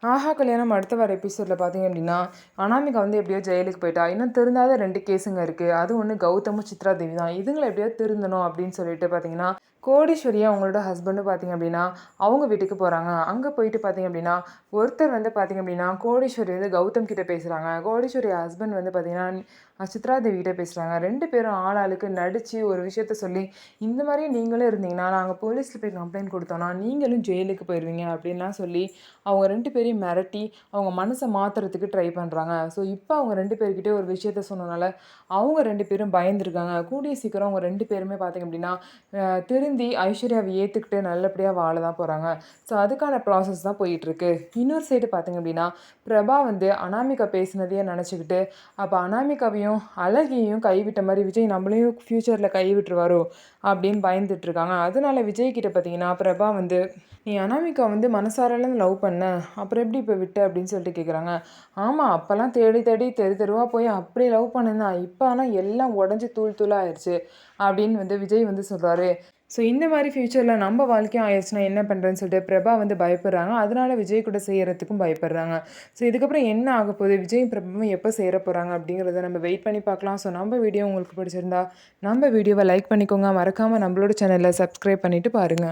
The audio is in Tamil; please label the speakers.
Speaker 1: ஆஹா கல்யாணம் அடுத்த வர எபிசோடில் பார்த்தீங்க அப்படின்னா, அனாமிகா வந்து எப்படியோ ஜெயிலுக்கு போயிட்டா. இன்னும் திருந்தாத 2 கேஸுங்க இருக்கு. அது ஒண்ணு கௌதமும், சித்ரா தேவி தான். இதுங்கள எப்படியாவது திருந்தணும் அப்படின்னு சொல்லிட்டு பார்த்தீங்கன்னா, கோடீஸ்வரியும் அவங்களோட ஹஸ்பண்டும் பார்த்தீங்க அப்படின்னா, அவங்க வீட்டுக்கு போறாங்க. அங்க போயிட்டு பார்த்தீங்க அப்படின்னா, ஒருத்தர் வந்து பார்த்தீங்க அப்படின்னா, கோடீஸ்வரி வந்து கௌதம் கிட்ட பேசுறாங்க. கோடீஸ்வரி ஹஸ்பண்ட் வந்து பார்த்தீங்கன்னா, சித்ரா தேவி கிட்ட பேசுறாங்க. 2 பேரும் ஆளாளுக்கு நடிச்சு ஒரு விஷயத்த சொல்லி, இந்த மாரி நீங்களும் இருந்தீங்கன்னா, நாங்க போலீஸ்ல போய் கம்ப்ளைண்ட் குடுத்தோம்னா, நீங்களும் ஜெயிலுக்கு போயிருவீங்க அப்படின்லாம் சொல்லி, அவங்க 2 பேரையும் மிரட்டி, அவங்க மனச மாத்துறதுக்கு ட்ரை பண்றாங்க. ஸோ, இப்ப அவங்க 2 பேர்கிட்டயும் ஒரு விஷயத்த சொன்னனால, அவங்க 2 பேரும் பயந்துருக்காங்க. கூடிய சீக்கிரம் அவங்க 2 பேருமே பார்த்தீங்க அப்படின்னா, திருந்தி ஐஸ்வர்யாவ ஏத்துக்கிட்டு நல்லபடியா வாழ தான் போறாங்க. ஸோ, அதுக்கான ப்ராசஸ் தான் போயிட்டுருக்கு. இன்னொரு சைடு பார்த்தீங்க அப்படின்னா, பிரபா வந்து அனாமிகா பேசினதையே நெனச்சுக்கிட்டு, அப்ப அனாமிகாவையும், அழகியையும் கைவிட்ட மாரி விஜய் நம்மளையும் ஃப்யூச்சர்ல கைவிட்டுருவாரோ! அப்படின்னு பயந்துட்டு இருக்காங்க. அதனால விஜய் கிட்ட பார்த்தீங்கன்னா, பிரபா வந்து "நீ அனாமிகா வந்து மனசாரலாம் லவ் பண்ண. அப்புறம் எப்படி இப்ப விட்ட?" அப்படின்னு சொல்லிட்டு கேட்குறாங்க. ஆமா, அப்பலாம் தேடி தேடி தெரு தெருவா போய் அப்படி லவ் பண்ணேன் தான். இப்ப ஆனா எல்லாம் உடைஞ்சு தூள் தூளா ஆயிருச்சு. அப்படின்னு வந்து விஜய் வந்து சொல்றாரு. ஸோ இந்த மாரி ஃப்யூச்சர்ல நம்ம வாழ்க்கையும் ஆயிருச்சுனா என்ன பண்றதுன்னு சொல்லிட்டு பிரபா வந்து பயப்படுறாங்க. அதனால விஜய் கூட சேரத்துக்கும் பயப்படுறாங்க. ஸோ இதுக்கப்புறம் என்ன ஆகப்போகுது? விஜயும் பிரபாவும் எப்ப சேர போறாங்க? அப்படிங்கிறத நம்ம வெயிட் பண்ணி பார்க்கலாம். ஸோ நம்ம வீடியோ உங்களுக்கு பிடிச்சிருந்தா, நம்ம வீடியோவ லைக் பண்ணிக்கோங்க. மறக்காம நம்மளோட சேனல சப்ஸ்கிரைப் பண்ணிட்டு பாருங்க.